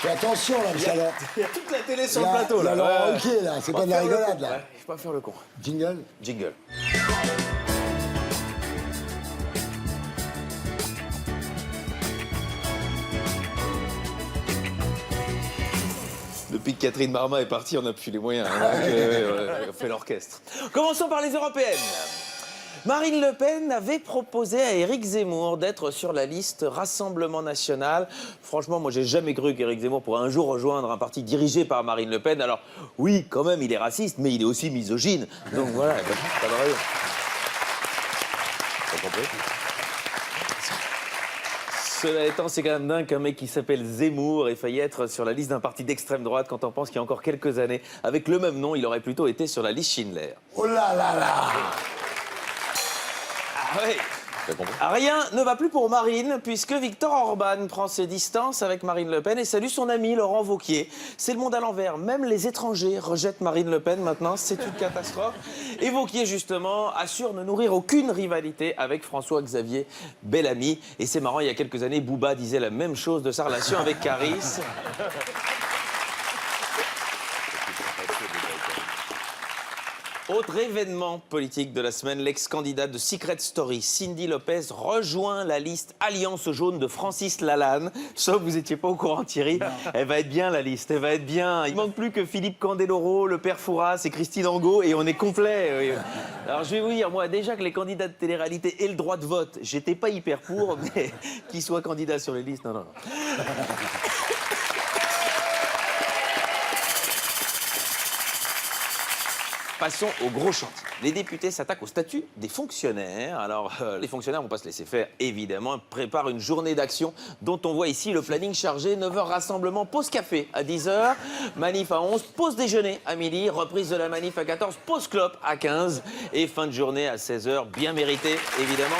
Fais attention, là, parce qu'il Il y a toute la télé sur le plateau, là. là. Laurent Ruquier, là, c'est pas de la rigolade, là. Ouais, je peux pas faire le con. Jingle. Jingle. Depuis que Catherine Marma est partie, on n'a plus les moyens. Hein, donc, on fait l'orchestre. Commençons par les européennes. Marine Le Pen avait proposé à Éric Zemmour d'être sur la liste Rassemblement National. Franchement, moi, j'ai jamais cru qu'Éric Zemmour pourrait un jour rejoindre un parti dirigé par Marine Le Pen. Alors, oui, quand même, il est raciste, mais il est aussi misogyne. Donc voilà, pas de raison. T'as compris ? Cela étant, c'est quand même dingue qu'un mec qui s'appelle Zemmour ait failli être sur la liste d'un parti d'extrême droite quand on pense qu'il y a encore quelques années, avec le même nom, il aurait plutôt été sur la liste Schindler. Oh là là là. Ah oui. Rien ne va plus pour Marine, puisque Viktor Orban prend ses distances avec Marine Le Pen et salue son ami Laurent Wauquiez. C'est le monde à l'envers. Même les étrangers rejettent Marine Le Pen maintenant. C'est une catastrophe. Et Wauquiez, justement, assure ne nourrir aucune rivalité avec François-Xavier Bellamy. Et c'est marrant, il y a quelques années, Booba disait la même chose de sa relation avec Caris. Autre événement politique de la semaine, l'ex-candidate de Secret Story, Cindy Lopez, rejoint la liste Alliance jaune de Francis Lalanne. Sauf que vous n'étiez pas au courant, Thierry. Elle va être bien, la liste, elle va être bien. Il manque plus que Philippe Candeloro, le père Fouras et Christine Angot, et on est complet. Alors je vais vous dire, moi, déjà que les candidats de télé-réalité aient le droit de vote, j'étais pas hyper pour, mais qu'ils soient candidats sur les listes, non. Passons au gros chantier. Les députés s'attaquent au statut des fonctionnaires. Alors, les fonctionnaires ne vont pas se laisser faire, évidemment. Ils préparent une journée d'action dont on voit ici le planning chargé. 9h, rassemblement, pause café à 10h, manif à 11, pause déjeuner à midi, reprise de la manif à 14, pause clope à 15 et fin de journée à 16h, bien mérité, évidemment.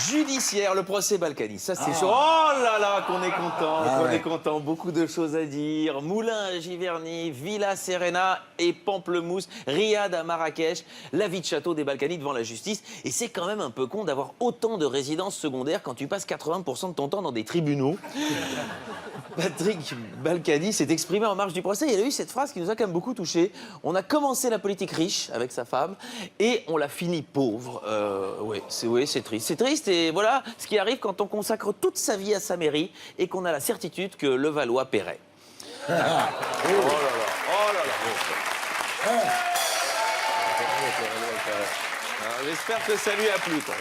Judiciaire, le procès Balkany, ça c'est sûr. Oh là là, qu'on est content, est content. Beaucoup de choses à dire. Moulins à Giverny, Villa Serena et Pamplemousse, Riyad à Marrakech, la vie de château des Balkany devant la justice. Et c'est quand même un peu con d'avoir autant de résidences secondaires quand tu passes 80% de ton temps dans des tribunaux. Patrick Balkany s'est exprimé en marge du procès. Il a eu cette phrase qui nous a quand même beaucoup touchés. On a commencé la politique riche avec sa femme et on l'a fini pauvre. Oui, c'est triste. C'est triste et voilà ce qui arrive quand on consacre toute sa vie à sa mairie et qu'on a la certitude que Levallois paierait. Oh là là, oh là là. J'espère que ça lui a plu, quoi.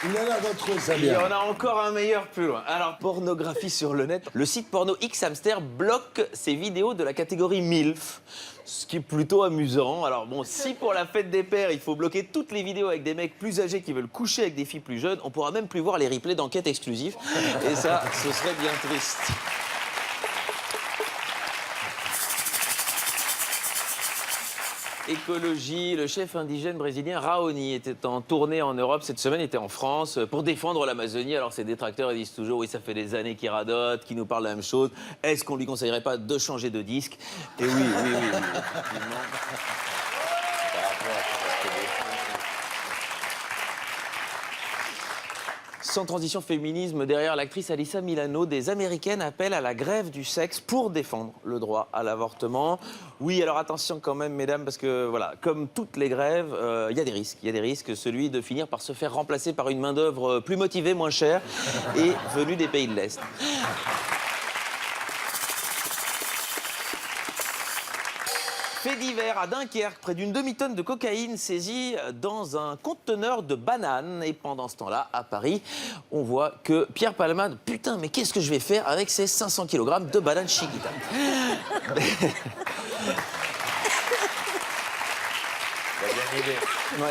Il a l'air d'être ça Il y bien. en a encore un meilleur plus loin. Alors, pornographie sur le net. Le site porno Xhamster bloque ses vidéos de la catégorie MILF, ce qui est plutôt amusant. Alors bon, si pour la fête des pères, il faut bloquer toutes les vidéos avec des mecs plus âgés qui veulent coucher avec des filles plus jeunes, on pourra même plus voir les replays d'enquête exclusives. Et ça, ce serait bien triste. Écologie, le chef indigène brésilien Raoni était en tournée en Europe cette semaine, était en France pour défendre l'Amazonie. Alors ses détracteurs ils disent toujours oui, ça fait des années qu'il radote, qu'il nous parle la même chose. Est-ce qu'on lui conseillerait pas de changer de disque? Et oui. Sans transition féminisme, derrière l'actrice Alyssa Milano, des Américaines appellent à la grève du sexe pour défendre le droit à l'avortement. Oui, alors attention quand même, mesdames, parce que voilà, comme toutes les grèves, il y a des risques. Il y a des risques, celui de finir par se faire remplacer par une main-d'œuvre plus motivée, moins chère et venue des pays de l'Est. Fait divers à Dunkerque, près d'une demi-tonne de cocaïne saisie dans un conteneur de bananes. Et pendant ce temps-là, à Paris, on voit que Pierre Palmade, putain, mais qu'est-ce que je vais faire avec ces 500 kg de bananes Chiquita? Ouais.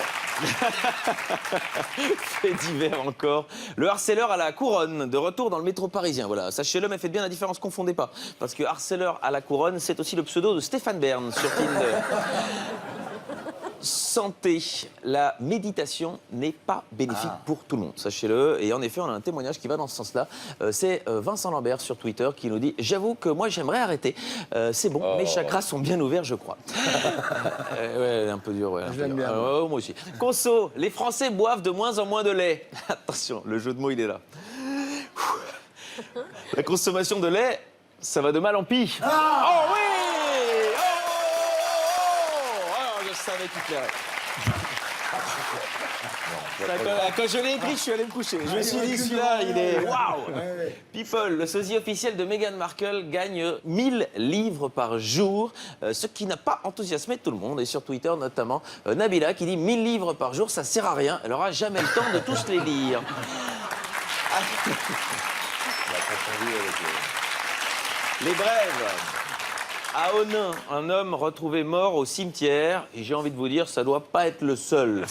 Fait divers encore. Le harceleur à la couronne, de retour dans le métro parisien. Voilà, sachez-le, mais faites bien la différence, confondez pas. Parce que harceleur à la couronne, c'est aussi le pseudo de Stéphane Bern sur Tinder. santé. La méditation n'est pas bénéfique pour tout le monde, sachez-le. Et en effet, on a un témoignage qui va dans ce sens-là. C'est Vincent Lambert sur Twitter qui nous dit « J'avoue que moi, j'aimerais arrêter. C'est bon, mes chakras sont bien ouverts, je crois. » Ouais, un peu dur. Ouais, Je l'aime bien. moi aussi. Conso, les Français boivent de moins en moins de lait. Attention, le jeu de mots, il est là. La consommation de lait, ça va de mal en pis. Oh oui! Je savais qu'il plairait. Quand je l'ai écrit, je suis allé me coucher. Je me suis dit, celui-là, il est... Waouh! People, le sosie officiel de Meghan Markle gagne 1000 livres par jour, ce qui n'a pas enthousiasmé tout le monde. Et sur Twitter, notamment, Nabila qui dit 1000 livres par jour, ça sert à rien. Elle n'aura jamais le temps de tous les lire. Les brèves. À Onin, un homme retrouvé mort au cimetière. Et j'ai envie de vous dire, ça doit pas être le seul.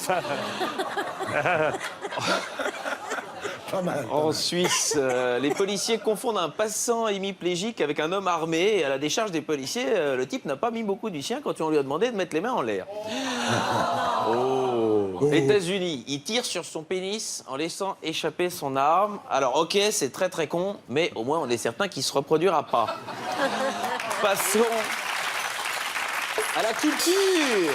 Pas mal. En Suisse, les policiers confondent un passant hémiplégique avec un homme armé. Et à la décharge des policiers, le type n'a pas mis beaucoup du sien quand on lui a demandé de mettre les mains en l'air. États-Unis, il tire sur son pénis en laissant échapper son arme. Alors, ok, c'est très très con, mais au moins on est certain qu'il se reproduira pas. Passons à la culture.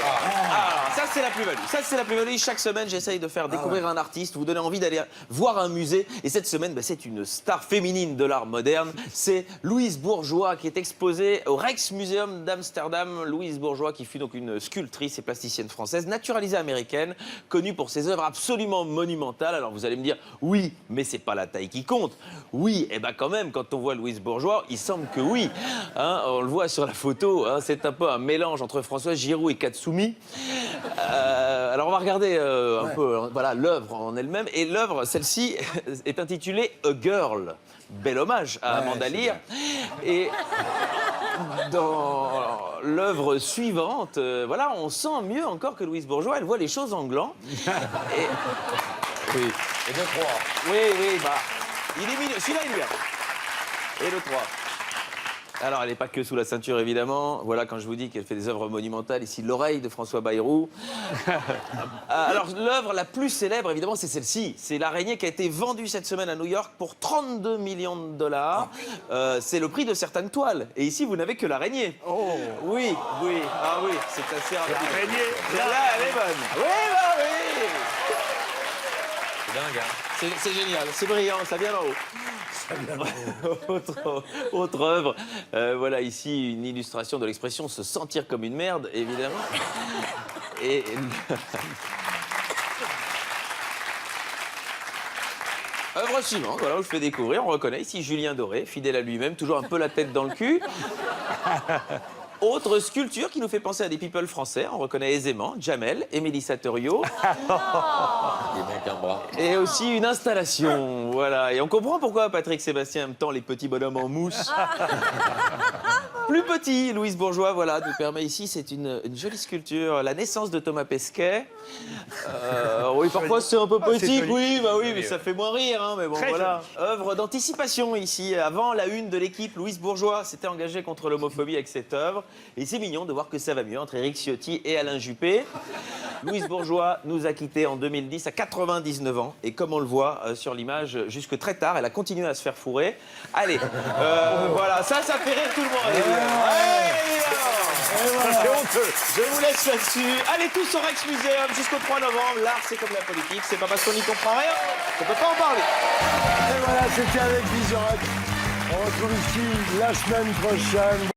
Alors, ça c'est la plus-value. Ça c'est la plus-value. Chaque semaine, j'essaye de faire découvrir un artiste, vous donner envie d'aller voir un musée. Et cette semaine, c'est une star féminine de l'art moderne. C'est Louise Bourgeois qui est exposée au Rijksmuseum d'Amsterdam. Louise Bourgeois qui fut donc une sculptrice et plasticienne française, naturalisée américaine, connue pour ses œuvres absolument monumentales. Alors vous allez me dire, oui, mais c'est pas la taille qui compte. Oui, et ben quand même, quand on voit Louise Bourgeois, il semble que oui. Hein, on le voit sur la photo, hein, c'est un peu un mélange entre Françoise Giroud et Katsumi. Alors on va regarder un peu voilà, l'œuvre en elle-même. Et l'œuvre, celle-ci, est intitulée A Girl. Bel hommage à Amanda Lear. Et dans l'œuvre suivante, voilà, on sent mieux encore que Louise Bourgeois, elle voit les choses en gland. Et... Oui. Et de 3. Oui, bah, il est mignon. Celui-là, il est bien. Et le 3. Alors, elle n'est pas que sous la ceinture, évidemment. Voilà, quand je vous dis qu'elle fait des œuvres monumentales, ici, L'Oreille de François Bayrou. Alors, l'œuvre la plus célèbre, évidemment, c'est celle-ci. C'est l'araignée qui a été vendue cette semaine à New York pour 32 millions de dollars. C'est le prix de certaines toiles. Et ici, vous n'avez que l'araignée. Oh. Oui. Ah oui, c'est assez rapide. L'araignée. Là, elle est bonne. Oui, bah oui. C'est dingue, hein. C'est génial, c'est brillant, ça vient d'en haut. Autre œuvre, voilà ici une illustration de l'expression se sentir comme une merde, évidemment. Et œuvre suivante, voilà, on le fait découvrir, on reconnaît ici Julien Doré, fidèle à lui-même, toujours un peu la tête dans le cul. Autre sculpture qui nous fait penser à des people français, on reconnaît aisément Jamel et Mélissa Theriot. Il est bien qu'un bras. Et aussi une installation, voilà. Et on comprend pourquoi Patrick Sébastien aime tant les petits bonhommes en mousse. Plus petit, Louise Bourgeois, voilà, nous permet ici, c'est une jolie sculpture, la naissance de Thomas Pesquet. Oui, parfois c'est un peu poétique, oui, mais ça fait moins rire, hein, mais bon, Très voilà. Œuvre d'anticipation ici, avant la une de l'équipe, Louise Bourgeois s'était engagée contre l'homophobie avec cette œuvre. Et c'est mignon de voir que ça va mieux entre Éric Ciotti et Alain Juppé. Louise Bourgeois nous a quittés en 2010 à 99 ans. Et comme on le voit sur l'image, jusque très tard, elle a continué à se faire fourrer. Allez, voilà, ça fait rire tout le monde. C'est honteux. Je vous laisse là-dessus. Allez tous au Rijksmuseum jusqu'au 3 novembre. L'art, c'est comme la politique. C'est pas parce qu'on n'y comprend rien qu'on peut pas en parler. Et voilà, c'était avec Vision. On retrouve ici la semaine prochaine.